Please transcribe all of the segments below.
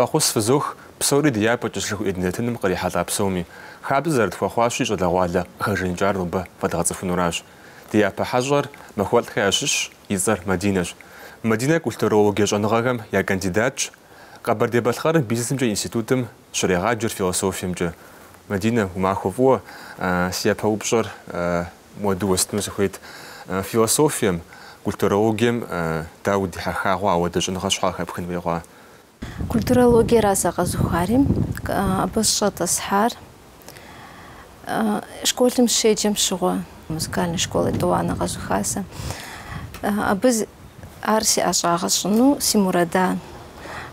فخص فزوخ بصوري ديابو تشرح إدنتهم قري حلا بصومي خابزرت فخواشي جدا غوالا خرجين جارو با فتغطف نوراج ديابا حجر مخوالت خياشش يزر مدينة كولتورولوجيا جانغاغم يا كانديدات قبر دي بالخار بيزنس جا انستيتوتم شريعة جر فيلسوفيا جا مدينة ومع خوفو سيابا وبشر مودو استمسخويت فيلسوفيا كولتورولوجيا داود حخاغوا ودجن غشخا خبخن بيغوا كولتورولوجيا راسا غزوخاريم بشط أسحار شكولة مشيجم شغوا مزكالنا شكولة دوانا غزوخاسا أبز أرسي أشاغشنو سيموردان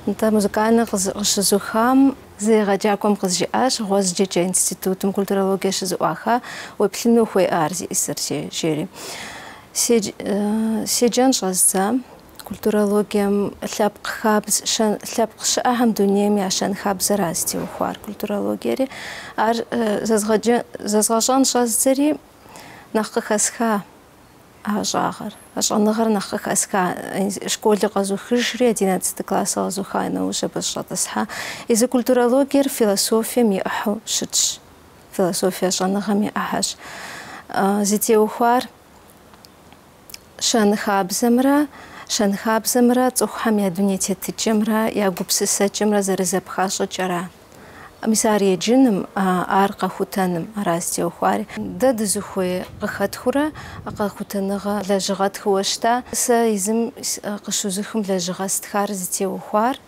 أنت مزكالنا غزوخام زي غجاكم غزجاش غزجيجا انستيتوتم كولتورولوجيا شزواخا وبلنو خوي أرسي إسر جيري سيجان شغزام كولتورولوجيا لابق خابز شان لابق شأهم دنيا عشان خابز راستي وخوار كولتورولوجيا زغجان شازري نخ خسخا هاجاغر عشان نغر نخ خسخا شكول غزو خشري دينا تستكلاس غزو خاينا وش بشرط اسحا إذا كولتورولوجيا فيلسوفيا ميأحو شتش فيلسوفيا عشان نغمي أحش زيتي وخوار شان خابزمرا شان خابزمرا تخهم يا دنيا تتجمرا يا جبسة جمرا زرزب خاصة جرا مساري جنم أرقى ختانم راستي وخواري دد زخوي قخت خورا قختنغا لجغات خوشتا سيزم قشوزخم لجغاست خارزتي وخوار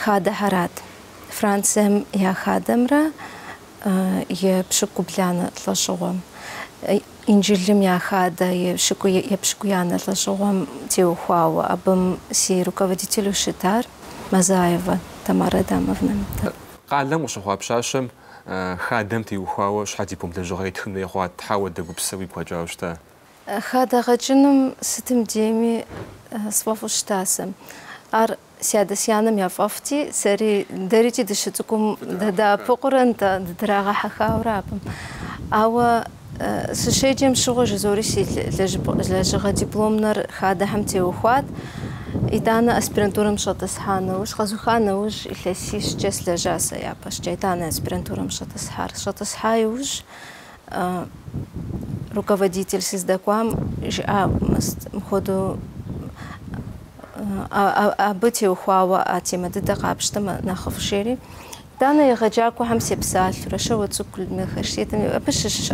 خاده هرات فرانسهم يا خادمرا يبشكو بلانا تلاشوغم إنجيلم يا خاده يبشكو يانا تلاشوغم تيوخواوا أبم سي руководителю شتار مزايفا تمارا دامовна قالم وشخوا بشاشم خادم تيوخواوا شحال يبوم لجغايت خني خوا تحاول دغبسوي بواجاوشتا خاده غجنم ستم ديمي سوافوشتاسم ار سيادسيانم يافافتي سري دريتي دشتكم دا فقرن دراغا حخاورابم او سشيجم شغل جزوريسي لجغا دبلومنر خاده هم تيوخوات إدانا أسبرنتورم شطسحانوش خزوخانوش إلسيش جس لجاسة يا باش جايتانا أسبرنتورم شطسحار شطسحايوش руководитель сиздаквам мходу أبتي وخواوا أتيما دقابشتما نخفشيري دانا يغجاكو هم سبسال رشوا تسكل مخشيتني أبش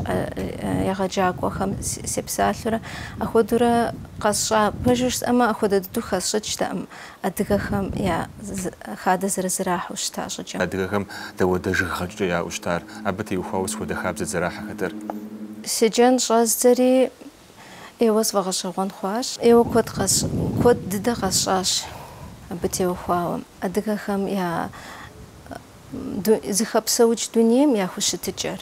يغجاكو هم سبسال أخذورا قصة بجوش أما أخذ دو خصة تام أدقهم يا خاد زرزراح وشتاش جم أدقهم دودج خرج يا وشتار أبتي وخواوس خد خابز زراحة خدر سجن شازري إيوس وغشوان خواش إيو كود دد غشاش أبتي وخواهم أدقهم يا زخب سوج دنيم يا خوش تجار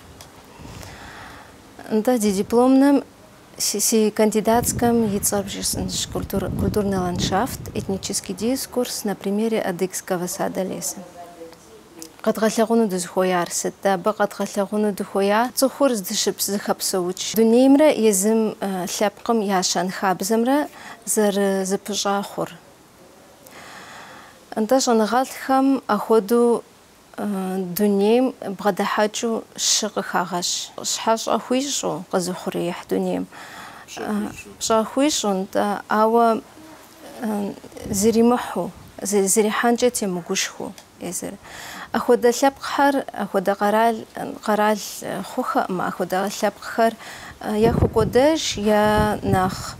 أنت دي дипломным си кандидатском яцабжис культурный ландшафт этнический дискурс на примере адыгского сада леса قد غلقونو دزخويار ستا بقد غلقونو دخويا تخور زدشبس زخب سوج دنيمرا يزم لابقم ياشان خابزمرا زر زبجاخور أنت شنغال خم أخذو دنيم بغدحاجو شق خاغش شحاش أخويشو قزخريح دنيم شاخويشو انت أو زريمحو زري حانجتي مقوشخو يزر أخذ لبقحر أخذ قرال خوخ ما أخذ لبقحر يا خوكودش يا نخ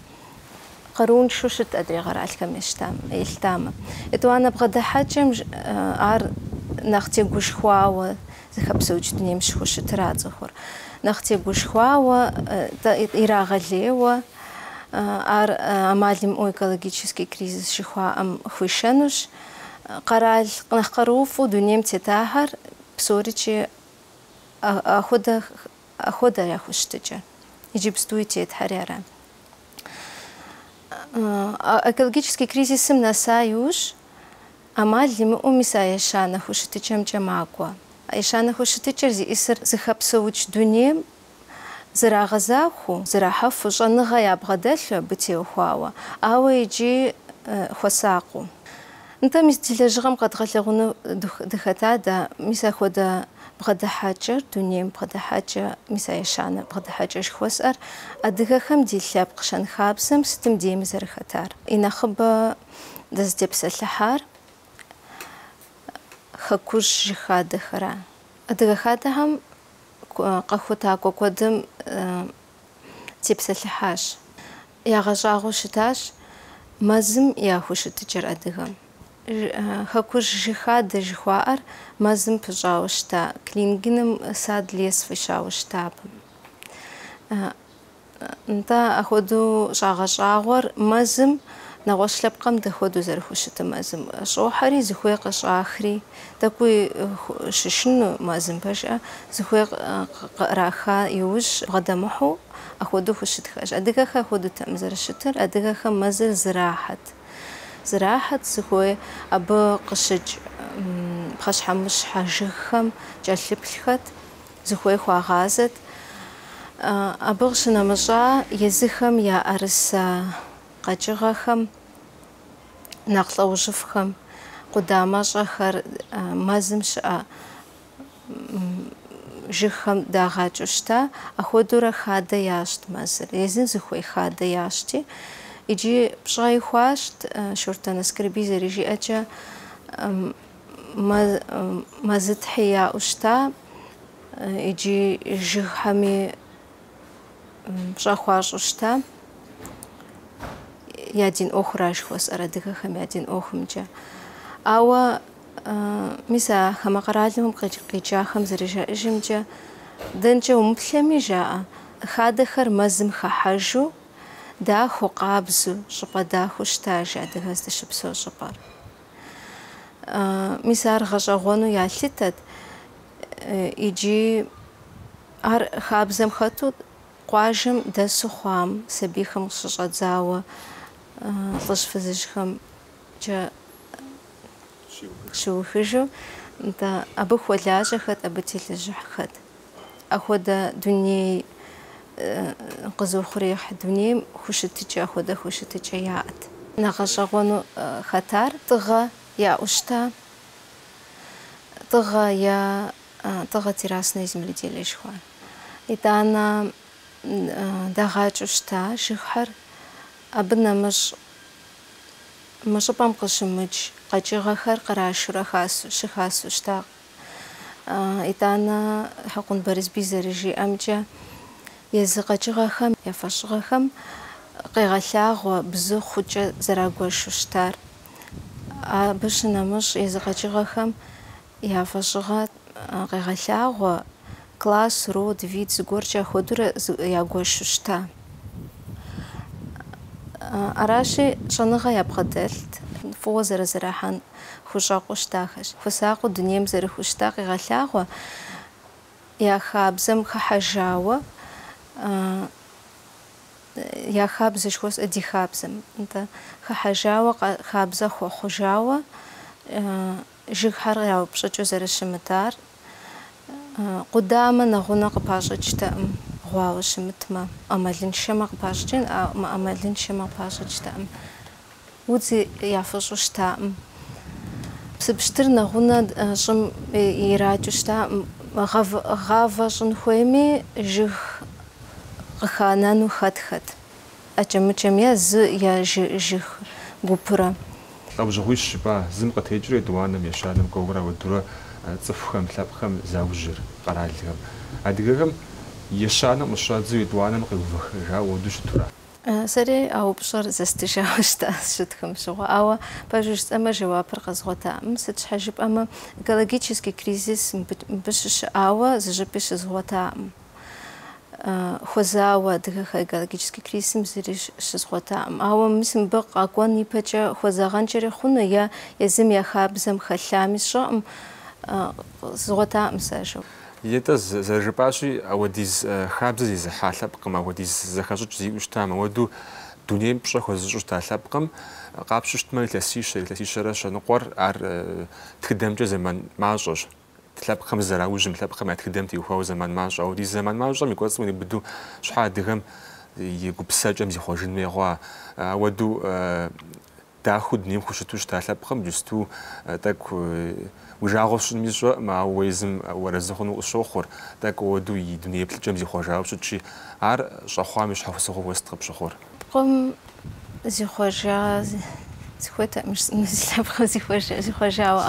قرون شوشت أدري غرال كم يلتام إتوانا بغدحاجم عار نختي بوشخوا زخبسو جدني مش خوش تراد زخور نختي بوشخوا إيراغلي و ар амалим экологический кризис шихва ам хуишенуш قرال نخروفو دنيم تتاهر بسوريتشي أخودا يا خوشتجا يجيب ستويتي تحريرا экологический кризис نسايوش أمالي مؤمسا يشانا خوشتجم جماعكوا يشانا خوشتجر زي إسر زخبسوش دنيم زرا غزاخو زرا حفو جنغا يابغدل بتيو خواوا أو يجي خساقو أنت مستيلجغم قد غلغونو دختا مسا خودا بغدا حاجة دنيا بغدا حاجة مسا يشانا بغدا حاجة شخوسر أدغا خم دي لاب قشان خابسم ستم دي مزر خطار إنا خبا دز دبس اللحار خكوش جخاد خرا أدغا خادا هم قخوتا قودم تبس اللحاش يا غجاغو شتاش مازم يا خوش تجر أدغم خكوش جخاد جخوار مازم بجاوشتا كلينجنم ساد ليس في شاوشتا انت اخدو جاغور مازم نغوش لبقم دخدو زرخوشتا مازم شوحري زخوي قش آخري تكوي ششنو مازم باشا زخوي راخا يوش غدمحو اخدو خوشت خاش ادغا اخدو تمزر الشتر ادغا مازل زراحة زخوي أبا قشج خش حمش حاجخم جالب الخط زخوي خواغازت أبغش نمجا يزخم يا أرس قجغخم نقل وجفخم قدامش آخر مازمش جخم داغاجوشتا أخودورا خاده ياشت مازر يزن زخوي خاده ياشتي يجي بشغاي خواشت شرطة نسكربي زريجي أجا ما زد حيا أشتا يجي جغ حمي بشغا خواش أشتا يادين أخراش خواس أردغا خم يادين أخم جا أوا مسا خما قرالهم قيجا خم زريجا إجم جا دنجا ومبثلمي جاء خادخر مزم خحاجو داخو قابزو شبا داخو شتاج أدغاز دشبسو شبار مسار غجاغونو يالتت يجي هر خابزم خطو قواجم دسو خوام سبيخم شجات زاوة طش فزجخم جا شو خجو انت أبو خوالاجة خط أبو تلجح خط أخودا دنيا قزو خريح دنيا خوشتجا خدا خوشتجا يات نغشغونو خطر طغى يا أشتا طغى يا طغى تراسنا زملتي ليشوان إذا أنا دغاج أشتا شخر أبنا مش بامقشمج قجغ خر قراشرة خاص شخاص أشتا إذا أنا حقن برز بيزرجي أمجا يزقجغخم يفشغخم قيغلاغ بزو خوجة زراغوش شتار باش نمش يزقجغخم يفشغ قيغلاغ كلاس رو دفيد زغورجا خودر ياغوش شتا أراشي شنغا يبقدلت فوزر زراحان خوشاقو شتاخش فساقو دنيم زرخو شتاق قيغلاغ يا خابزم خحجاوة يا خابز شخص أدي خابزم أنت خحجاوة خابزة خجاوة جيك حريا بشجو زر الشمتار قدامنا نغنى قباجة جتام غواوش متما أمالين شمق باجتين أو أمالين شمق باجة جتام ودي يعفجو شتام بسبشتر نغنى شم يراجو شتام غافة جنخويمي جيك خانانو خد أجمع يا ز يا جيخ غوبرا أو جويش با زم قتيجري دوانم يشانم كورا ودرا تصفخم ثابخم زاوجر قرالهم أديكم يشانم مشازي دوانم قلوخ جا ودوش ترى سري أو بشر زستشاوشت شتكم شو أو بجوز أما جواب رقصغتا مسج حجب أما экологический кризис بشش أو زجبش زغتا خزاوة دغه экологический кризис مزريش شزغتا أو مسم بق أقوان يبجا خزاغان جري خونه يا يزم يا خابزم خلامي شو زغتا مساجو يتز زرباشي أو ديز خابز ديز حالة بقم أو ديز زخرج زي وشتام ودو دنيا بشر خزج وشتام بقم قابش وشتما لسيش رش نقر ار تقدم زمان معجش تلاب خمس زراوج تلاب خمس تقدمتي وهو زمان معج أو ديز زمان معج ميقول سوني بدو شحال دغم يقول بساجم زي خوجن ميغوا ودو даху днем хущыту щыталъэпкъым джысту тӏэкӏу ужагъуэ щытми щӏэӏым, ауэ уезым уэрэзыхъуну къысщохъур, тӏэкӏу ауэдэу и дуней еплъыкӏэм зихъуэжауэ щытщи, ар щӏэхъуам и щхьэхуэсыгъуэ уэст къыпщыхъур. Пкъым зихъуэжа зихъуэжауэ,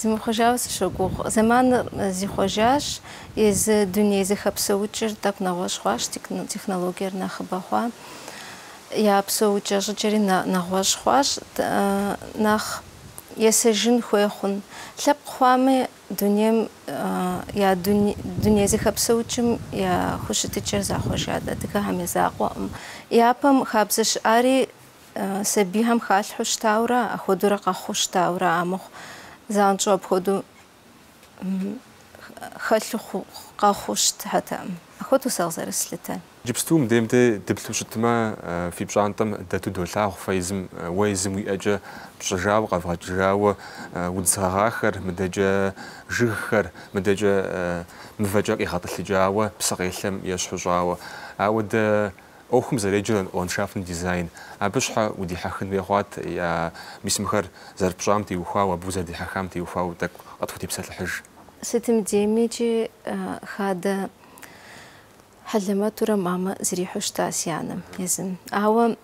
зимыхъуэжауэ сыщогугъ. Зэманыр зихъуэжащ, езы дуней зыхэпсэукӏыр тӏэкӏу нэгъуэщӏ хъуащ, технологиер нэхъыбэ хъуа. Я псэукӏэ щӏыкӏэри нэгъуэщӏ хъуащ, нэхъ есэжын хуей хъун. Лъэпкъ хъуами дунейм я дуней зыхэпсэукӏым я хущытыкӏэр захъуэжат адыгэхэм я закъуэӏым. Япэм хабзэ щыӏари сабийхэм халъхьу щытауэрэ, апхуэдэурэ къэхъуу щытауэрэ амыхъу, занщӏэу апхуэдэу хэлъу къэхъуу щытатэӏым. Апхуэдэу сэ къызэрыслъытэр. Иджыпсту мыдемдэ дыплъу щытмэ, фи пщӏантӏэм дэту долъагъу фэизым уэ езым уиӏэкӏэ пщӏыжауэ къэвгъэкӏыжауэ удзыгъэгъахэр, мыдэкӏэ жыгхэр, мыдэкӏэ мывэкӏэ къигъэтӏылъыкӏауэ псы къелъэм ещхьу щӏауэ. Ауэдэ ӏуэхум зэреджэр ландшафтный дизайн. Абы щхьэ удихьэхын хуей хъуат, я мисымхэр зэрыпщӏам теухуауэ, абы узэрыдихьэхам теухуауэ тӏэкӏу къытхутепсэлъыхьыж. Сытым демичи хадэ хьэлэмэтурэ мамэ зрихьу щыта си анэм езым. Ауэ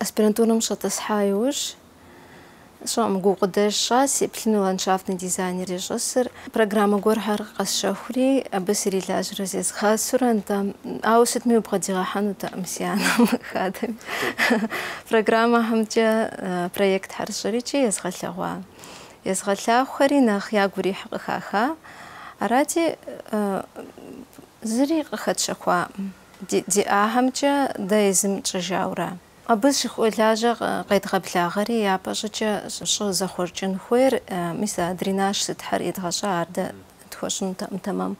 аспирантурэм щӏэтӏысхьа иужь щӏэӏым гукъыдэж щӏас, еплъыну ландшафтный дизайнер щӏысыр. Программэ гуэрхьэр къэсщэхури, абы срилажьэрэ зезгъэсурэ, ауэ сытми убгъэдигъэхьэнутэкъым си анэм хадэм. Программэхьэмкӏэ проект хьэрщӏэричи езгъэлъэгъуа. Езгъэлъахуэри нэхъ ягу ирихь къыхаха. Арати зыри къыхэтщэхуаӏым. Ди ӏагъэмкӏэ дэ езым тщӏыжаурэ. Абы щыхуэлажьэ къедгъэблагъэри япэ щӏыкӏэ щӏы зэхъуэркӏын хуейр, мис адренаж сытхьэр едгъэщӏа, ар дэ тхуэщӏынутэкъым тэмэму.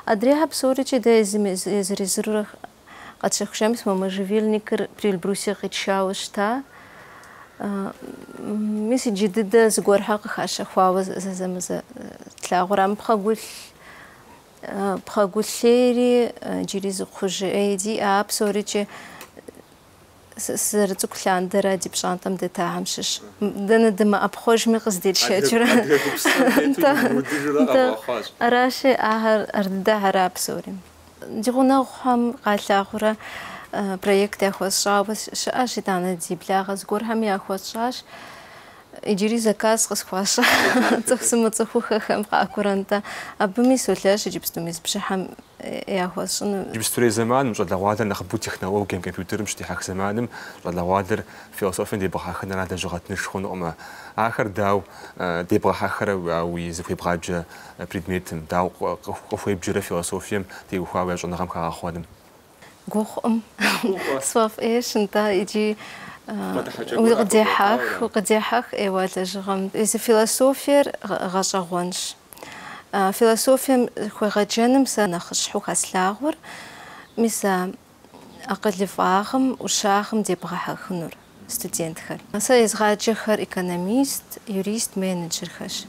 Адрейхьэр псоричи дэ езым езырезырурэ къэтщэхуща, мис мы можжевельникыр при Эльбрусе къитшауэ щыта. Мис иджы дыдэ зыгуэрхьэр къыхащэхуауэ зэзэмызэтлъагъуэрэ. Пхъэгулъейри иджыри зыкхъужыӏей диӏэ, псоричи зэрыцӏыкӏу лъандэрэ ди пщӏантӏэм дэтахэм щыщ. Дэнэ дымыӏэпхъуэжми къыздетшэчырэ. Аращи ӏагъэр дыдэхьэра псори. Ди гъунэгъухэм къалъагъурэ проект яхуэсщӏауэ щыӏэщ, итӏанэ ди благъэ зыгуэрхэми яхуэсщӏащ. Иджыри заказ къысхуащӏэ цӏыху сымыцӏыхухэм къакӏуэрэнтӏэ. Абыми солъэщ иджыпсту мис бжьыхьэм яхуэсщӏыну. Иджыпстурей зэманым щӏалэгъуалэр нэхъыбэу технологием, компьютерым щытихьэх зэманым щӏалэгъуалэр философием дебгъэхьынрэ дэжьыгъэтыныш хъунукъымэ. Ахэр дау дебгъэхьэхэрэ уи зыхуебгъаджэ предметым, дау къыхуебжырэ философием теухуауэ я щӏэныгъэм хагъэхъуэным. Гугъуӏым. Сфӏэфӏейщ нтӏэ иджы укъыдехьэх ӏейуэ лэжьыгъэм. Езы философиер гъэщӏэгъуэнщ. Философием хуегъэджэным сэ нэхъыщхьэу хэслъагъуэр, мис акъылыфӏагъым, ӏущагъым дебгъэхьэхынур студентхэр. Сэ езгъаджэхэр экономист, юрист, менеджерхэщ.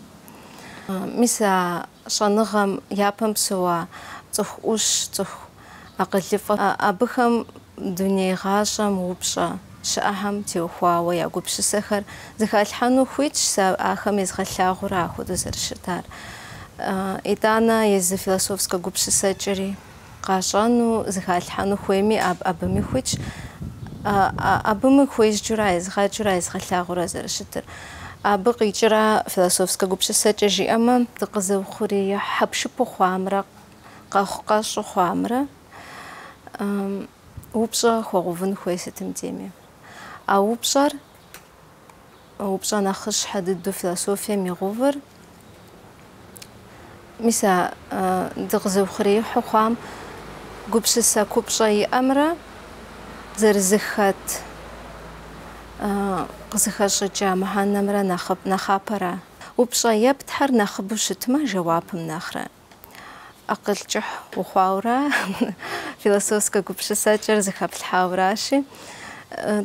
Мис щӏэныгъэм япэм псэуа цӏыху ӏущ, цӏыху акъылыфӏэ, абыхэм дуней гъащӏэм упщӏэ щыӏэхэм теухуауэ я гупсысэхэр зыхалъхьэну хуитщ сэ ахэм езгъэлъагъуэрэ ахуэдэу зэрыщытар. Итӏанэ езы философскэ гупсысэкӏэри къащӏэну, зыхалъхьэну хуейми, абыми хуитщ. Абыми хуежьэурэ, езгъэкӏыурэ, езгъэлъагъуэрэ зэрыщытыр. Абы къикӏырэ философскэ гупсысэкӏэ жиӏэмэ, дыкъызэухъуреихь хьэпшыпу хъуамрэ, къэщӏу хъуамрэ, упщӏэ хуэгъэувын хуей сытым деми. А упщӏэр нэхъыщхьэ дыдэу философием игъувыр, мис дыкъызэухъуреихьу хъуам гупсысэ купщӏэ иӏэмрэ зэрызыхэт къызыхэщӏыкӏа мыхьэнэмрэ нэхъапэра. Упщӏэ ептхьэр нэхъыбэу щытмэ, жэуапым нэхърэ. Акъыл кӏыхь ухъуауэ философскэ гупсысэкӏэр зыхэплъхьауращи,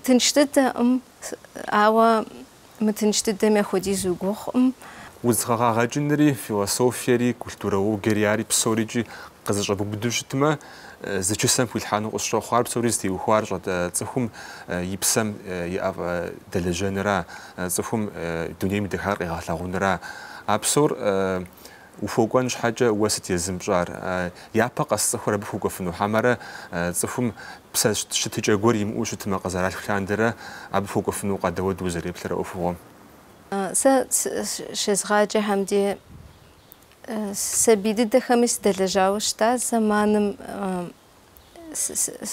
тынш дыдэӏым, ауэ мы тынш дыдэм яхуэдизу гугъуӏым, узгъэгъэкӏынри философиери, культурологиери ари псорикӏи къызыщӏэбубыдэу щытмэ, зы чысэм хуилъхьэну къысщохъуар псори здиухуар цӏыхум и псэм иӏэ дэлэжьэнра, цӏыхум дунейм и дахар къегъэлъэгъунра. А псор уфокӏуэн щхьэкӏэ уэ сыт езым пщӏар? Япэ къэс цӏыхур абы хуукӏуэфыну хьэмэрэ цӏыхум псэ щытыкӏэ гуэр имыӏэу щытмэ къызэралъху лъандэрэ абы хуукӏуэфыну къадэуэду узэреплърэ ӏуэхугъуэм? Сэ щезгъаджэ хьэмди сабий дыдэхэми сыдэлэжьауэ щыта зэманым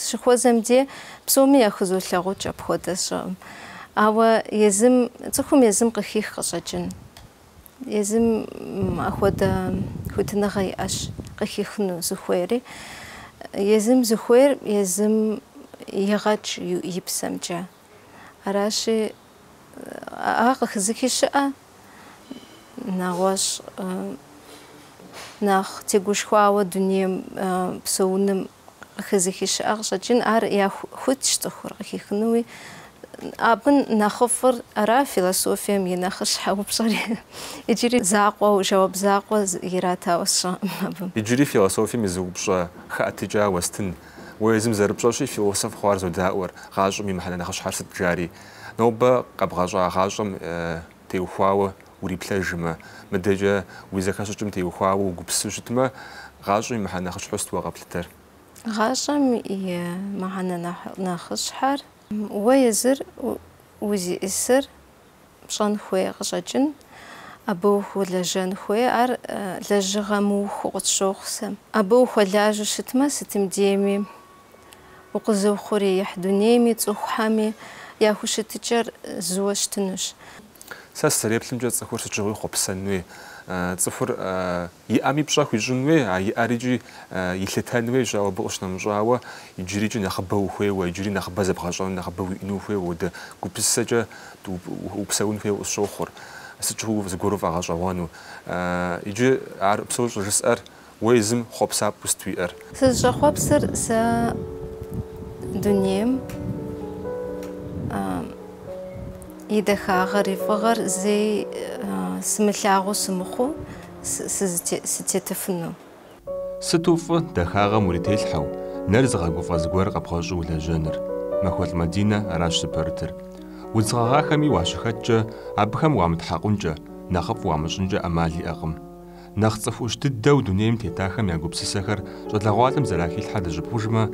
щыхуэзэмди псоми яхузолъэгъукӏ апхуэдэ щыӏэм. Ауэ цӏыхум езым къыхих къыщӏэкӏын. Езым апхуэдэ хуитыныгъэ иӏэщ къыхихыну зыхуейри. Езым зыхуейр езым игъэкӏ и псэмкӏэ. Аращи къыхызыхи щыӏэ нэгъуэщӏ нэхъ тегушхуауэ дунейм псэуным къыхызыхи щыӏэ къыщӏэкӏын, ар яхутщ цӏыхур къыхихынуи. Абы нэхъыфӏыр ара философием и нэхъыщхьэ упщӏэри. Иджыри закъуэ, жэуап закъуэ иратауэ сщӏэӏым абы. Иджыри философием и зыупщӏэ хэӏэтыкӏа уэстын. Уэ езым зэрыпщӏэщи философ хъуар зодаӏуэр. Гъащӏэм и мыхьэнэ нэхъыщхьэр сыт жари? Нобэ къэбгъэщӏа гъащӏэм теухуауэ уриплъэжмэ, мыдэкӏэ уи зэхэщӏыкӏым теухуауэ угупсыу щытмэ, гъащӏэм и мыхьэнэ нэхъыщхьэр сыт уэгъэплъытэр? Гъащӏэм и мыхьэнэ нэхъыщхьэр уэ езыр узиӏысыр пщӏэн хуей къыщӏэкӏын, абы ухуэлэжьэн хуей, ар лэжьыгъэ мыухыу къытщохъу сэ. Абы ухуэлажьэу щытмэ, сытым дейми укъызыухъуреихь дунейми, цӏыхухьэми яхущытыкӏэр зыуэ щытынущ. Сэ сызэреплъымкӏэ цӏыхур сыт щыгъуи хъуэпсэн хуей. Цӏыхур иӏэми пщӏэ хуищӏын хуей, а иӏэрикӏи илъытэн хуей, щауэ абы къыщынэмыщӏауэ, иджырикӏи нэхъыбэ ухуейуэ, иджыри нэхъыбэ зэбгъэщӏэну, нэхъыбэ уиӏэну ухуейуэ, удэ гупысэкӏэ упсэун хуей къысщохъур. Сыт щыгъуи зыгуэру фӏэгъэщӏэгъуэну. Иджы ар псор щӏыжысӏэр уэ езым хъуэпсапӏэу сыт уиӏэр? Сызыщӏэхъуэпсыр сэ дунейм и дахагъэр, и фӏыгъэр зэи сымылъагъуу сымыхъуу сытетыфыну. Сыту фӏы дахагъэм урителъхьэу, нэр зыгъэгуфӏэ зыгуэр къэбгъэщӏу улэжьэныр. Махуэл Мадинэ аращ зыпэрытыр. Удзгъэгъахэми уащыхэкӏкӏэ, абыхэм уамытхьэкъункӏэ, нэхъыфӏ уамыщӏынкӏэ ӏэмал иӏэкъым. Нэхъ цӏыхущ дыдэу дунейм тетахэм я гупсысэхэр щӏалэгъуалэм зэрахилъхьэ дыжьыпхъужмэ,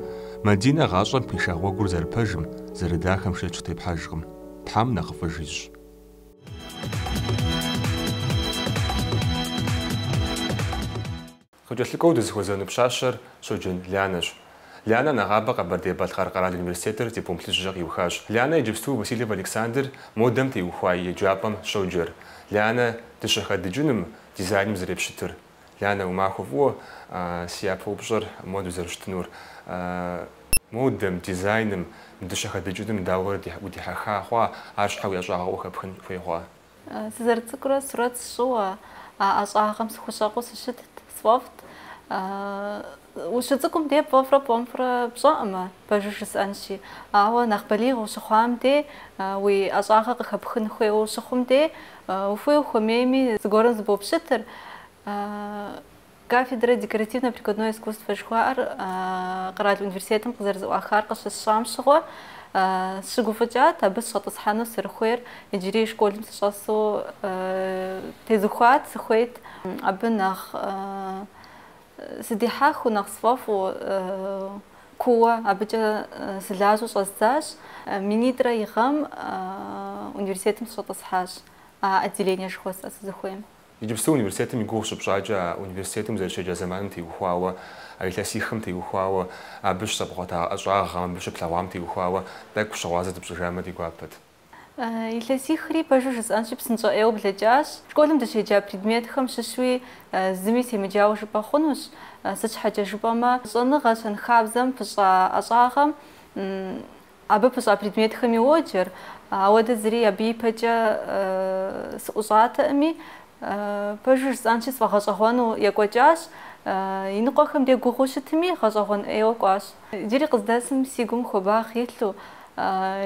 Мадинэ гъащӏэм пиша гъуэгур зэрыпэжым, зэрыдахэм шэч къытепхьэжкъым. Тхьэм нэхъыфӏыр жищӏ. Къыкӏэлъыкӏуэу дызыхуэзэну пщащэр щоджэн Лянэщ. Лянэ нэгъабэ Къэбэрдей-Балъкъэр къэрал университетыр диплом плъыжьыжьэ къиухащ. Лянэ иджыпсту Васильев Александр модэм теухуа и еджапӏэм щоджэр. Лянэ дыщыхэдыжыным, дизайным зэрепщытыр. Лянэ умахуэ фӏыуэ си япэ упщӏэр моду зэрыщытынур. Модэм, дизайным, дыщыхэдыжыным дауэ удихьэха хъуа, ар щхьэ уи ӏэщӏагъэу ухэпхын хуей хъуа? Сызэрыцӏыкӏурэ сурэт сщӏыуэ ӏэщӏагъэм сыхущӏэкъуу сыщытт, сфӏэфӏт. Ущыцӏыкӏум де пӏэфрэ пщӏэӏымэ, пэжу жысӏэнщи. Ауэ нэхъ балигъ ущыхъуам де, уи ӏэщӏагъэ къыхэпхын хуейуэ ущыхъум де, ухуей ухуэмейми зыгуэрым зыбопщытыр. Кафедра декоративно-прикладное искусство жыхуаӏэр къэрал университетым къызэрызэӏуахар къыщысщӏам щыгъуэ сщыгуфӏыкӏат абы сщӏэтӏысхьэну сырыхуейр. Иджыри школым сыщӏэсу тезыхуат, сыхуейт абы нэхъ сыдихьэхыу, нэхъ сфӏэфӏу куууэ абыкӏэ сылажьэу щӏэздзащ. Минитӏрэ и гъэм университетым сыщӏэтӏысхьащ, отделение жыхуэсӏэ сызыхуейм. Иджыпсту университетым и гугъу щыпщӏакӏэ, университетым зэрыщеджа зэманым теухуауэ, илъэсихым теухуауэ, абы щыщӏэбгъуэта ӏэщӏагъэм, абы щыплъэгъуам теухуауэ, тӏэкӏу щыгъуазэ дыпщӏыжамэ ди гуапэт. Илъэсихри пэжу жысӏэнщи псынщӏэ ӏейуэ блэкӏащ. Школым дыщеджа предметхэм щыщуи зыми темыджауэ жыпӏэ хъунущ. Сыт щхьэкӏэ жыпӏэмэ, щӏэныгъэ, щэнхабзэм пыщӏа ӏэщӏагъэм абы пыщӏа предметхэми уоджэр. Ауэдэ зыри абы ипэкӏэ сыӏущӏатэӏыми, пэжу жысӏэнщи сфӏэгъэщӏэгъуэну екӏуэкӏащ. И ныкъуэхэм де гугъуу щытми гъэщӏэгъуэн ӏейуэ кӏуащ. Иджыри къыздэсым си гум хуабагъ илъу,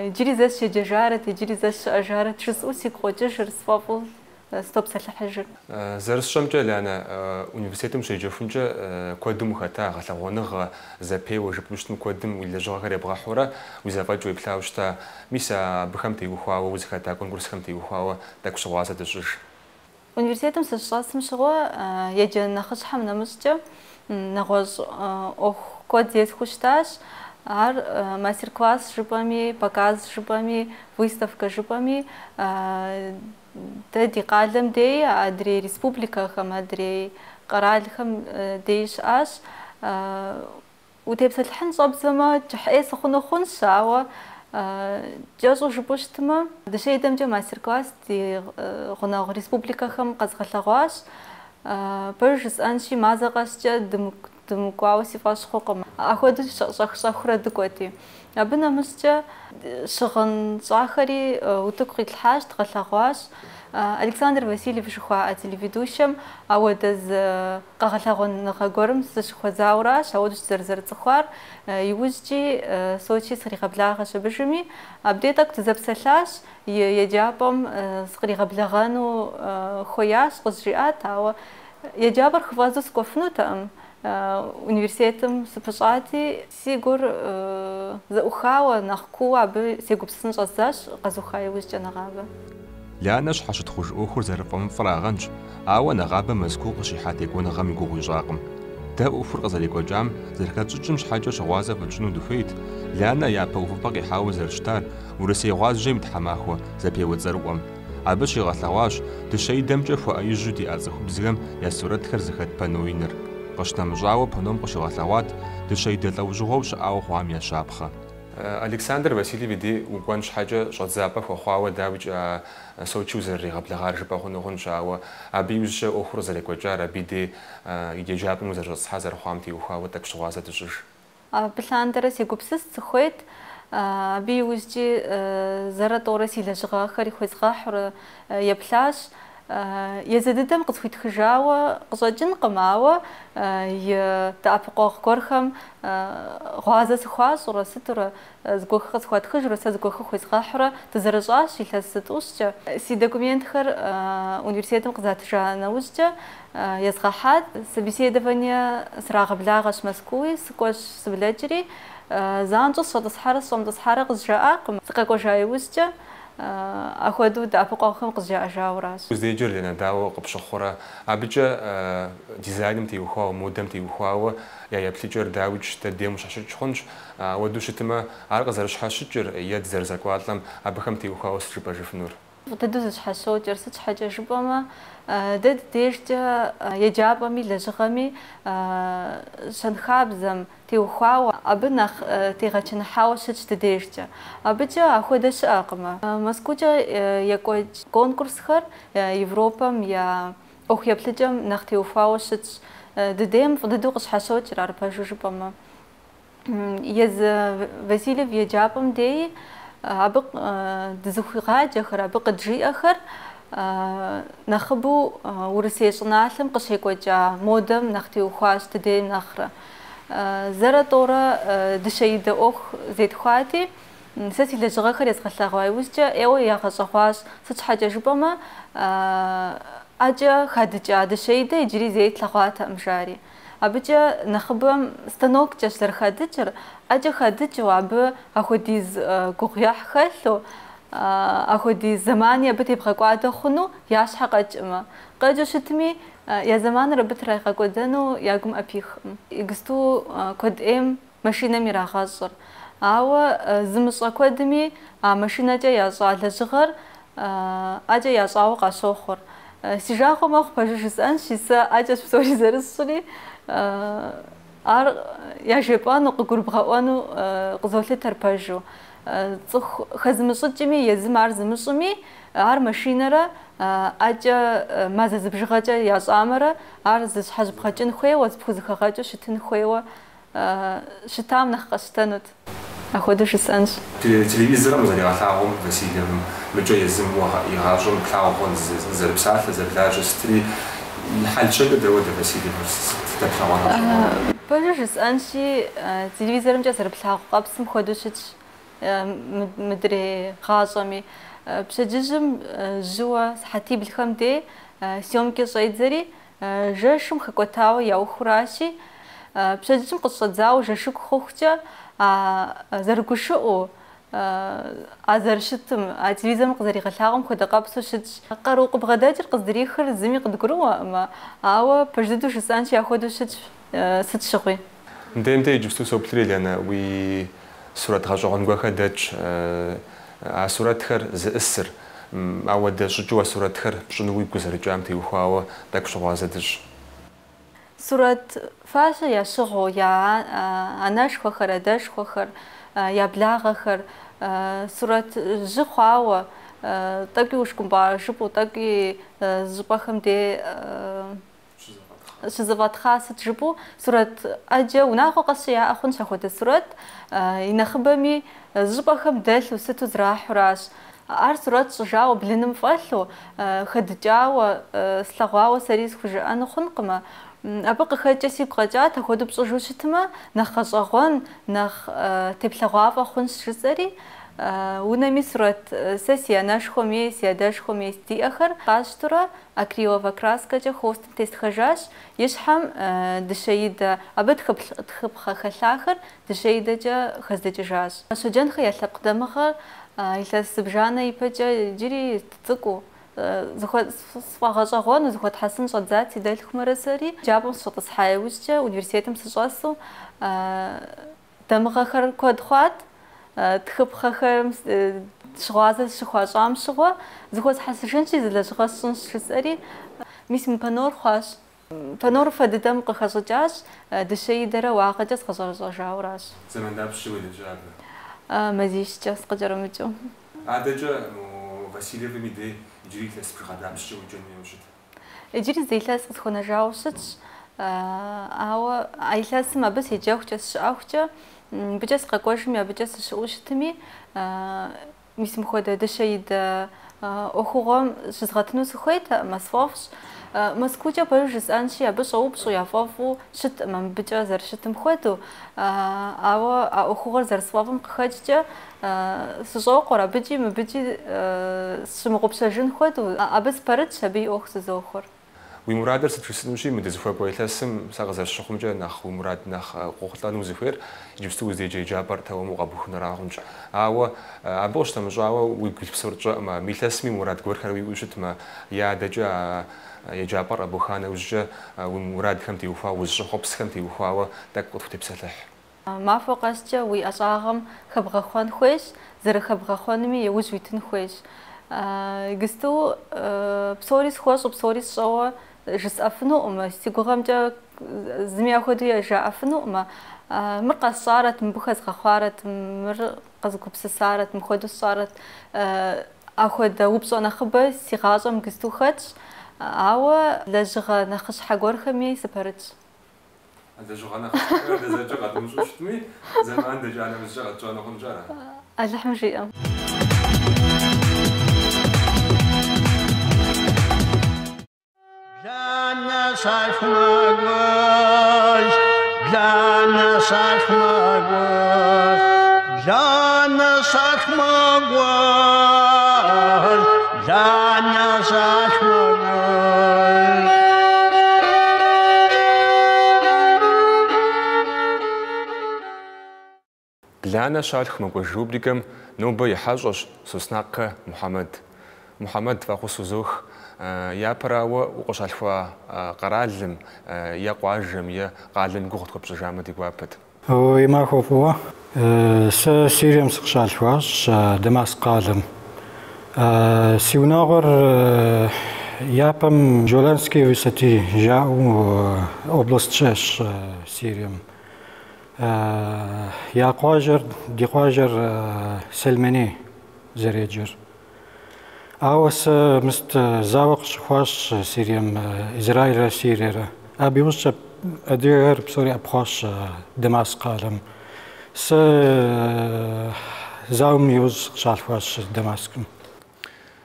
иджыри зэ сщеджэжарэт, иджыри зэ сщыӏэжарэт жысӏэу сигу къокӏыжыр, сфӏэфӏу ستوب سلحجر زرسشمجة لأن университетом شيجفونجة كودم خطا غلغونغ زبي وجبلشتم كودم ولا جوغر يبغحورا وزافاج ويبلاوشتا ميسا بخمتي وخوا وزخطا كونكورس خمتي وخوا داكش واسه دشش университетом сшасым шгъо еджэ нахъышъхьэ нэмыжъкӏэ нэгъуэщӏ ӏох код зесхъущтащ. Ар мастер-класс жыпӏэми, показ жыпӏэми, выставка жыпӏэми дэ ди къалэм дей адрей республикэхэм, адрей къэралхэм дей щыӏащ. Утепсэлъхьын щӏэбдзэмэ кӏыхьӏей сыхъуну хъунщ, ауэ кӏэщӏу жыпӏэу щытмэ дыщедэмкӏэ мастер-класс ди гъунэгъу республикэхэм къэзгъэлъэгъуащ. Пэж жысӏэнщи мазэ къэскӏэ дымыкӏуауэ си фӏэщ хъукъым. Ахуэдэу щӏэх-щӏэхурэ дыкӏуэти. Абы нэмыщӏкӏэ щыгъын щӏахэри утыку къилъхьащ, дгъэлъэгъуащ. Александр Васильев жыхуаӏэ телеведущэм ауэдэз къэгъэлъэгъуэныгъэ гуэрым сыщыхуэзауращ, ауэдэу щызэрызэрыцӏыхуар. Иужькӏи Сочи сыкъригъэблагъэщ абыжыми. Абдей тӏэкӏу дызэпсэлъащ, еджапӏэм сыкъригъэблэгъэну хуеящ, къызжиӏат, ауэ еджапӏэр хыфӏэзу сыкӏуэфынутэӏым. Университетым сыпыщӏати, си гур зэӏухауэ нэхъ куууэ абы сегупсысын щӏэздзащ къэзуха иужькӏэ нэгъабэ. Лянэ щхьэщытхъуж ӏуэхур зэрыфӏэмыфӏыр агъэнщ, ауэ нэгъабэ Мэзкуу къыщихьа текӏуэныгъэм и гугъу ищӏакъым. Дэ ӏуэхур къызэрекӏуэкӏам зэрыхэтщӏыкӏым щхьэкӏэ щыгъуазэ фӏэкӏыну дыхуейт. Лянэ япэ ӏуфэпӏэ къихьауэ зэрыщтар Урысей гъуазджэм и тхьэмахуэ зэпеуэ цӏэрыӏуэм. Абы щигъэлъэгъуащ дыщэ-идэмкӏэ хуэӏэижьу диӏэ цӏыхубзхэм я сурэтхэр зыхэт пэноиныр. Къыщтэмыщӏауэ пэном къыщигъэлъэгъуат дыщэ-идэ лӏэужьыгъуэу щыӏауэ хъуам я щапхъэ. Александр Васильев иди укӏуэн щхьэкӏэ щӏэдзапӏэ хуэхъуауэ дауичӏ Сочи узэрыригъэблэгъар жыпӏэ хъуну хъунщ, ауэ абы иужькӏэ ӏуэхур зэрекӏуэкӏар абы дей еджапӏэм узэрыщӏэцӏхьа зэрыхъуам теухуауэ тӏэкӏу щыгъуазэ дыщӏыж. Пылъандэрэ сегупсыс сыхуейт. Абы иужькӏи зэрэтӏорэ си лэжьыгъэхэри хуезгъэхьурэ еплъащ. Езы дыдэм къысхуитхыжауэ къыщӏэкӏынкъым, ауэ дэӏэпыкъуэгъу гуэрхэм гъуазэ сыхуащӏурэ сытурэ зыгуэхыр къысхуатхыжурэ сэ зыгуэхыр хуезгъэхьурэ дызэрыщӏащ илъэс зытӏущкӏэ. Си документхэр университетым къызатыжа нэужькӏэ езгъэхьат. Собеседование срагъэблагъэщ Москвуи, сыкӏуэщ сыблэкӏри. Занщӏэу сщӏэмытӏысхьарэ къызжаӏакъым. Сыкъэкӏуэжа иужькӏэ ахуэдэу дэӏэпыкъуэгъухэм къызжаӏэжауэращ. Уздеджэр Ленэ дауэ къыпщыхъурэ абыкӏэ дизайным теухуауэ, модэм теухуауэ я еплъыкӏэр дауичӏ дэдем ущыщыкӏ хъунщ. Ауэдэу щытымэ ар къызэрыщхьэщыкӏыр е дызэрызэкӏуалӏэм абыхэм теухуауэ сыт жыпӏэжыфынур? Дэду зыщхьэщокӏыр сыт щхьэкӏэ жыпӏэмэ, дэ дежкӏэ еджапӏэми лэжьыгъэми щэнхабзэм теухуауэ абы нэхъ тегъэчыныхьауэ щытщ дыдежкӏэ. Абыкӏэ ахуэдэ щыӏэкъымэ. Москвукӏэ екӏуэкӏ конкурсхэр Европэм я ӏуэху еплъыкӏэм нэхъ теухуауэ щытщ. Дыдейм дыдэу къыщхьэщокӏыр ар пэжу жыпӏэмэ. Езы Васильев еджапӏэм дей абы дызыхуигъаджэхэр, абы къыджиӏэхэр нэхъыбэу Урысей щӏыналъэм къыщекӏуэкӏа модэм нэхъ теухуащ дыдейм нэхърэ. Зэрэтӏорэ дыщэ-идэ ӏуэху зетхуати, сэ си лэжьыгъэхэр езгъэлъэгъуа иужькӏэ ӏейуэ ягъэщӏэгъуащ. Сыт щхьэкӏэ жыпӏэмэ, ӏэкӏэ хадыкӏа дыщэ-идэ иджыри зэи тлъэгъуатэӏым жари. Абыкӏэ нэхъыбэм станоккӏэщ зэрыхадыкӏыр, ӏэкӏэ хадыкӏыу абы ахуэдиз гугъуехь хэлъу, ахуэдиз зэмани абы тебгъэкӏуадэ хъуну я щхьэ къэкӏымэ. Къэкӏыу щытми я зэманыр абы трагъэкӏуэдэну я гум ӏэпихъым. Игысту куэд ӏейм машинэм ирагъэщӏыр. Ауэ зымыщӏэ куэдми а машинэкӏэ ящӏа лэжьыгъэр ӏэкӏэ ящӏауэ къащохъур. Си жагъуэ мэхъу пэжу жысӏэнщи, сэ ӏэкӏэщ псори зэрысщӏри, ар яжепӏэну, къыгурыбгъэӏуэну къызолъытэр пэжу. Цӏыху хэзымыщӏыкӏми, езым ар зымыщӏыми, ар машинэрэ ӏэкӏэ мазэ зыбжыгъэкӏэ ящӏамэрэ ар зыщхьэжьбгъэкӏын хуейуэ, зыпхузыхэгъэкӏыу щытын хуейуэ щытам нэхъ къэсщтэнут. Ахуэдэу жысӏэнщ. Телевизорым зэригъэлъагъуэм Васильевым мыкӏэ езым игъащӏэм плъагъуу зэрыпсалъэ, зэрылажьэ сытри хьэлчэкӏэ дэуэдэ Васильевыр дэплъэгъуэну? Пэжу жысӏэнщи, телевизорымкӏэ зэрыплъагъу къэпсым хуэдэу щытщ мыдрей гъащӏэми. بشججم جوا حتى بالخمدة سيوم كشيدزري جشم خكوتاو ياو خراشي بشججم قصة زاو جشك خوخجة زرقشو أزرشتم أتليزم قدري خلاهم خد قابسو شد قروق بغداجر قدري خر زمي قد قروة ما أو بجدو شسانش ياخدو شد ست شقي. دايم جبتو سوبتري لأنا وي صورة هاجون قاخدج صورة خر زئسر أو ده شجوا صورة خر شنو يقصر جامتي وخاوة داك شغازدج. صورة فاشة يا شغو يا أناش خخر أداش خخر يا بلاغ خر صورة جخاوة تاكي وشكم باشبو تاكي زباخم دي شزبات خاصة جبو صورة أجا وناخو قصيا أخون شاخوت الصورة ينخبمي زباخم دل وستو زراح راش أر صورة جاو بلنم فالو خدجاو سلغاو سريس خجا أنا خنقما أبقى خدجسي بقجات أخدو بصجوشتما نخ أغون نخ تبلغاو أخون شزري ونامي صورة سيسيا ناشخو ميس يا داشخو ميس دي أخر قاشترا أكريوفا كراسكا جا خوست تيست خجاش يشحم دشايد أبد خب خلاخر دشايد جا خزد جاش شجان خيال قدامها إلا سبجانا يبجا جري تتقو زخوت صفاغاجاغون زخوت حسن شدات يدالك مرسري جابوا شط صحايا وجا ونيفرسيتم سجاسو دمغا خر كود خوات تخب خخم شغازة شخواجام شغوا زخوت حسن شي زلا شغاسن شسري ميسم بانور خواش بانور فددم قخزجاج دشي درا واقجاس خزجاجاو راش زمان دابش شوي دجاج مزيش جاس قجرمجو عادجا واسيليف ميدي يجري كلاس بخدام شو جميع وشت يجري زي كلاس تخونا جاوشت أو أي كلاس ما بس يجاوش جاس شاوشة بجاس قاقوش مي بجاس شوشتمي ميسم خودا دشيد أخوهم شزغتنو سخويت مسفوفش مسكوجا برجس أنشي أبش أو بشو يفافو شت من بجا زر شتم خوتو أو أخوغر زر سوافم قخجا سجوا قرا بجي ما بجي شمقوبش جن خوتو أبس برد شبي أخ سزوخر ومرادر سترسل مشي من دزفوا بويلاسم ساغز الشخم جا نخ ومراد نخ قوخلان وزفير جبستو زي جي جابر تو مقابوخ نراغمج أو أبوش تمجاوا ويكسر جا ما ميلاسمي مراد قبر خروي وشت ما يا دجا يا جابر أبو خانة وجا ومراد خمتي وفا وجا خبز خمتي وفا تك قطفتي بسلح ما فوقاسجا وي أصاغم خبغ خوان خويش زر خبغ خوانمي يوج ويتن خويش قستو بصوريس خوش وبصوريس شوا جس أفنو ما سيقوغم جا زمي أخدو يا جا أفنو ما مرقى صارت مبخز خخارت مرقى زكوبس صارت مخدو صارت أخد وبصو نخبة سيغاجم قستو خدش أو لجغ نخش حقور خمي سبرتش هذا جغنا هذا جغ مش تمي زمان دجا أنا مش جغ جانا خن جارا اللحم جيم جانا صاف مغوش جانا صاف مغوش جانا صاف مغوش جانا صاف مغوش بلانا شالخ مغوش روبريكم نوبا يحاجوش سوسناقة محمد فاقوس وزوخ يا براو وقش الفا قرالم يا قواجم يا قالم قوت كبش جامد يقابت هو ما خوفوا سيريم سقش الفاش دماس قالم سيوناغر يابم جولانسكي ويستي جاو اوبلاستشاش سيريم يا قواجر دي قواجر سلماني زريجر أوس مست زاوق شخواش سيريم إسرائيل سيريرا أبي وش أدير بسوري أبخاش دمشق قالم س زاوم يوز شالفاش دمشق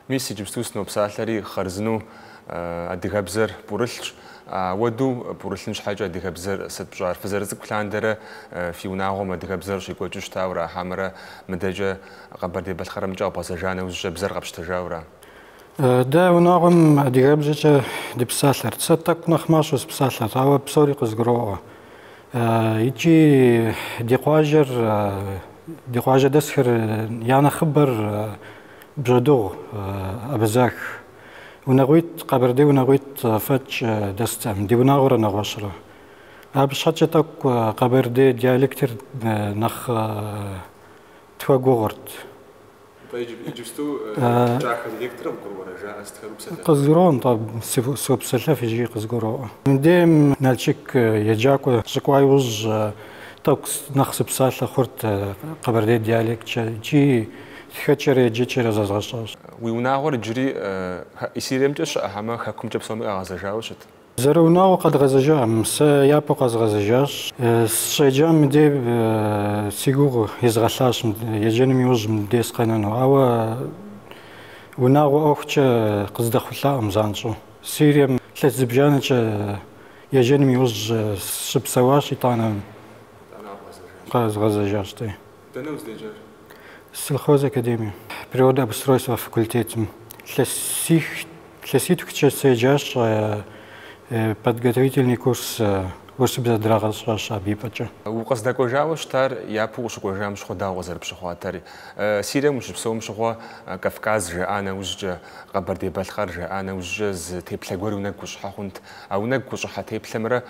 ميسي جبستوس نو بسالري خرزنو أديغابزر بورلش ودو بورلنش حاجة ديك بزر ست بجار فزرزك كلان درة في وناغو ما ديك بزر شي كوجوش تاورا حمرة مدجة قبر دي بالخرم جاو باسجانا وجا بزر قبش تجاورا دا وناغم ديك بزر دي بسالر ستك نخماش بسالر هوا بسوري قزقروه يجي دي قواجر دسخر يعني خبر بجدو أبزاك ونغويت قبر دي ونغويت فتش دستم دي ونغور نغوشرة أبش حتى قبر دي ديالكتر نخ تواغورت يجبستو جاك ديالكتر بقرورة جاء استخدم بسلة قزقرون طب سوب سلة في جي قزقرو ديم نالشك يجاكو شكواي وز توكس نخس بسالة خورت قبر دي ديالك جي خشرة يجي زازغشاش ويوناغور جري يصير يمتش أهما خكم جبسومي أغازجاوشت زرونا قد غزجام سيابو قد غزجاش الشجام دي سيغور يزغلاش يجيني ميوز مديس قنانو أو وناغو أوخش قصد خلا أمزانشو سيريم ثلاث زبجانش يجيني ميوز سبسواش يطانا قد غزجاش تي دنوز ديجار السلخوز أكاديمي بريود обустройства факультетом ثلاثيتو كتشا سيجاش подготовительный курс ورسبزادراغ شعبي بچا وقصدك وجاوش تار يابو شكو جام شخو دا وزر بشخو تاري سيرة مش بسوم شخو كافكاز جاءنا وجه قبر دي بالخار جاءنا وجه تيبلغور ونكوش حخونت او نكوش حتيبلمره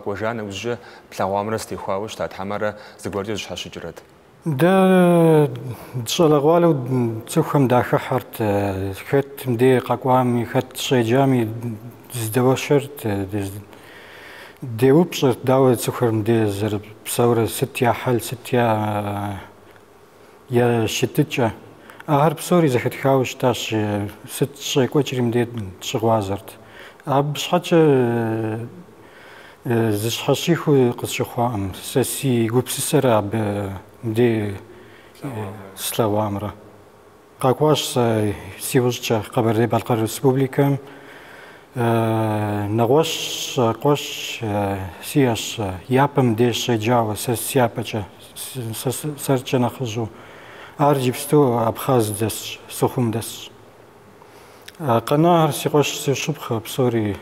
وجانا وجه بلاوامرس تيخواوش تا تحمره زغوردي حشجرت دا تشالغوالو تسوخم داخل حرت خت مدي قاقوامي خت شيجامي زدوشرت دي وبشرت داو تسوخم دي زر بصورة ستيا حل ستيا يا شتتشا أهرب سوري زخت خاوش تاش ست شي كوچري مدي تشغوازرت أبش حاجة زش حشيخو قصشخوام ساسي قبسسرا مدي سلاوامرا قاقواش سيوجتشا قبر دي بالقار ريسبوبليكا نغوش قوش سياش يابم ديش جاوا سيابچا سرچا نخجو ارجبستو ابخاز دس سخوم دس قناهر سيقوش سيشبخ بصوري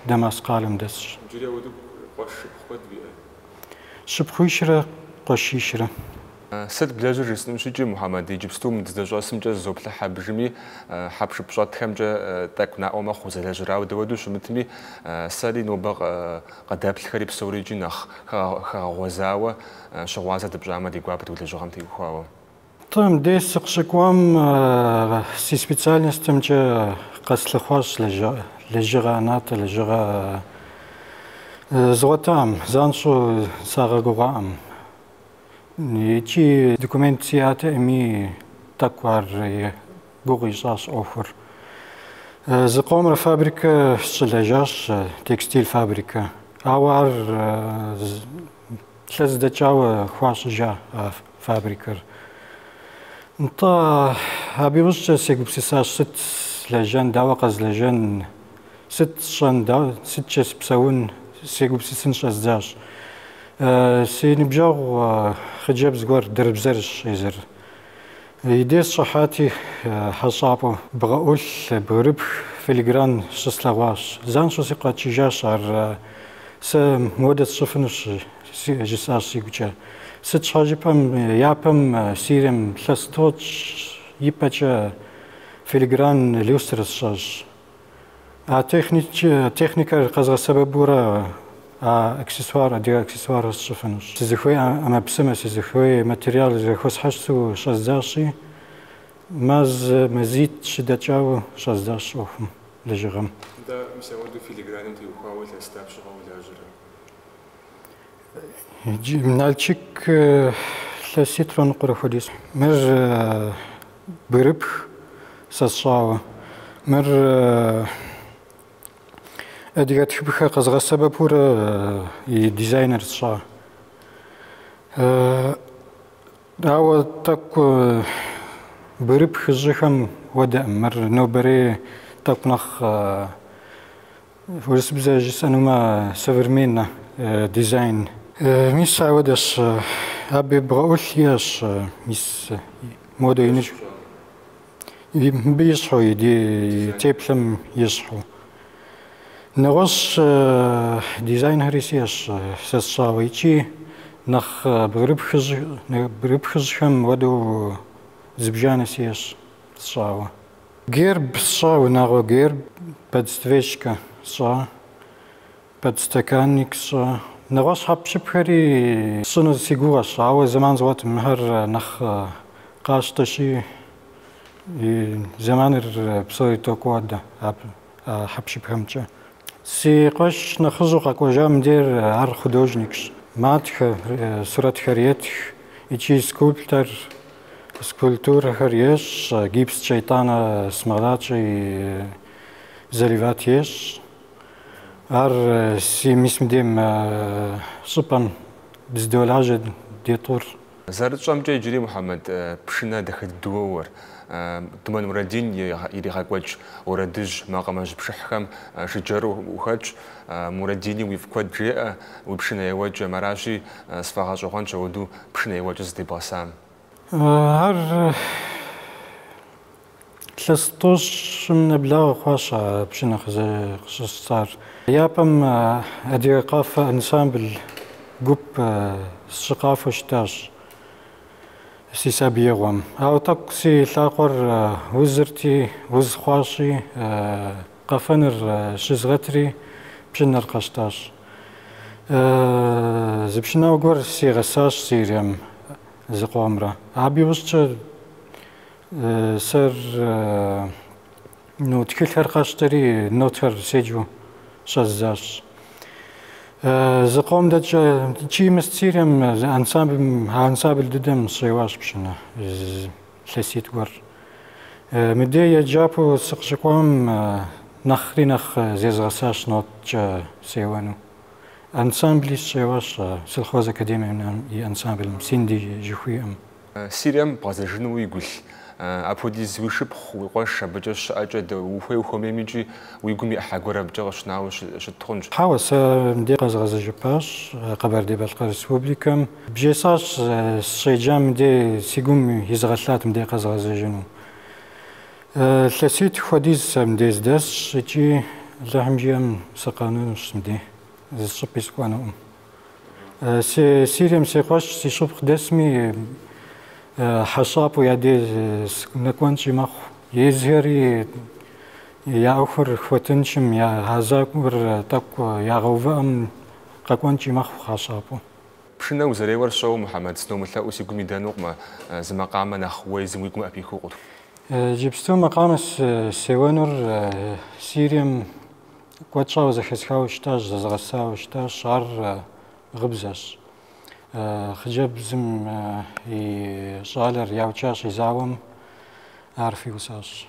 دماس قالم دس جريا ودو قوش بخوت بي شبخويشرا قوشيشرا سد بلاجر رسم شجي محمد يجبستو من دزجاسم جا زوبلا حبجمي حبش بشات خمجا تاكنا اوما خوزلاجرا ودودو شمتمي سالي نوبغ قداب الخريب سوري جنخ خوازاوا شغوازا دبجاما دي غوابت ولجرام تي خواو طيب دي سقشكوام سي سبيциальностям جا قسلخواش لجرانات لجرا زوتام زانشو ساغاغوام يجي دوكومنتيات امي تكوار غوغيجاش اوفر زقوم فابريكا شلاجاش تكستيل فابريكا اوار ثلاث دجاو خواش جا فابريكا انت هابي وش سيكبسيساش ست لجان داوقز لجان ست شان دا ست شس بساون سيكبسيسن شازداش سينبجاو خجاب زغور درب زرش يزر يديس شحاتي حصابو بغاول بغربخ فيليغران شسلاواش زان شو سيقا تشيجاش ار س مودة شفنش جساش سيقوچا ست شاجبام يابم سيرم ثلاثتوش يباچا فيليغران ليوسترس شاج تكنيكا قزغ سببورا اكسسوار دي اكسسوار شفنش زخوي اما بسمه زخوي ماتيريال زخوس حشتو شازداشي ماز مزيد شدتشاو شازداش اوفم لجرم دا مساودو فيليغران تي وخاول استاب شغل لاجر جي منالچيك ثلاثيترون قرخوديس مر بربخ ساساو مر أديك تحبك قزغ السبب هو ديزاينر صار هو تك بربخ الزخم ودا مر نوبري تك نخ ورسبزة جسنا ما سفرمينا ديزاين ميس عودش أبي بغاولياش ميس مودو ينجو بيصحو يدي تيبلم يصحو نغش ديزاين هريسياش ساساويتشي نخ بربخزهم ودو زبجان سياش صاوة جيرب صاو ناغو جيرب بدستويشكا صا بدستكانيك صا نغش حبش بخري صنو سيغوغا صاوة زمان زوات مهر نخ قاشتشي زمان بصوري توكوادا حبش بخمتشا سي قاش نخزوق اكواجا مدير عر خدوجنيكش ماتخ صورة خريتخ إيشي سكولتور خريش جيبس شيطانا سمغلاتشي زليفاتيش عر سي ميسمديم صبان بزدولاجة ديطور زارت شامجي جري محمد بشنا دخل الدوور تمن مرادين يري خاكوج وردج ما قامش بشحكم شجرو وخج مراديني ويفكود جاء وبشنا يوجه مراشي صفاغاش وخانش ودو بشنا يوجه زدي باسام هر تلستوش من بلا خواشا بشنا خصوص صار يابم ادي قافة انسامبل جوب الثقافة شتاش سي سابيغوام او تاكسي لاقور وزرتي وز خواشي قفنر شزغتري بشنا القشتاش زبشنا وقور سي غساش سيريم زقوامرا عبي وشتر سر نو تكيل هرقاشتري نوتر سيجو شزاش زقوم دجا تشي مستيرم انسامبل ددم صيواش بشنا لسيت قور مدية جابو سقشقوم نخري نخ زيز غساش نوت جا سيوانو انسامبلي صيواش سلخوز اكاديمي انسامبل سيندي جوخي سيريم بازجنو يقول أبوديز ويشبخ ويقاش بجش أجد وفي وخمي ميجي ويقومي أحاجورا بجش ناوش شتخنج. حاوس مديق غاز جباش قبر دي بالقرار ريسبوبليكم بجيساش شيجام دي سيقوم يزغلات مديق غاز جنو. ثلاثيت خديز مديز داس شيء لهم جيم سقانوش مدي زشبيس قانو. سيريم سيقاش سيشوف داسمي حسابو يدي نكونشي مخ يزهري يا أخر خوتنشم يا هزاكور تاكو يا غوفام قاكونشي مخ حسابو بشنا وزري ورشو محمد سنو مثلا وسيقوم يدانوق ما زما قامة نخوي زميكم أبيكو قط جبستو مقام سيوانور سيريم كواتشاو زخسخاو شتاش زغساو شتاش شعر غبزاش خجب زم شالر ياوتشاش يزاوم عارفي وساش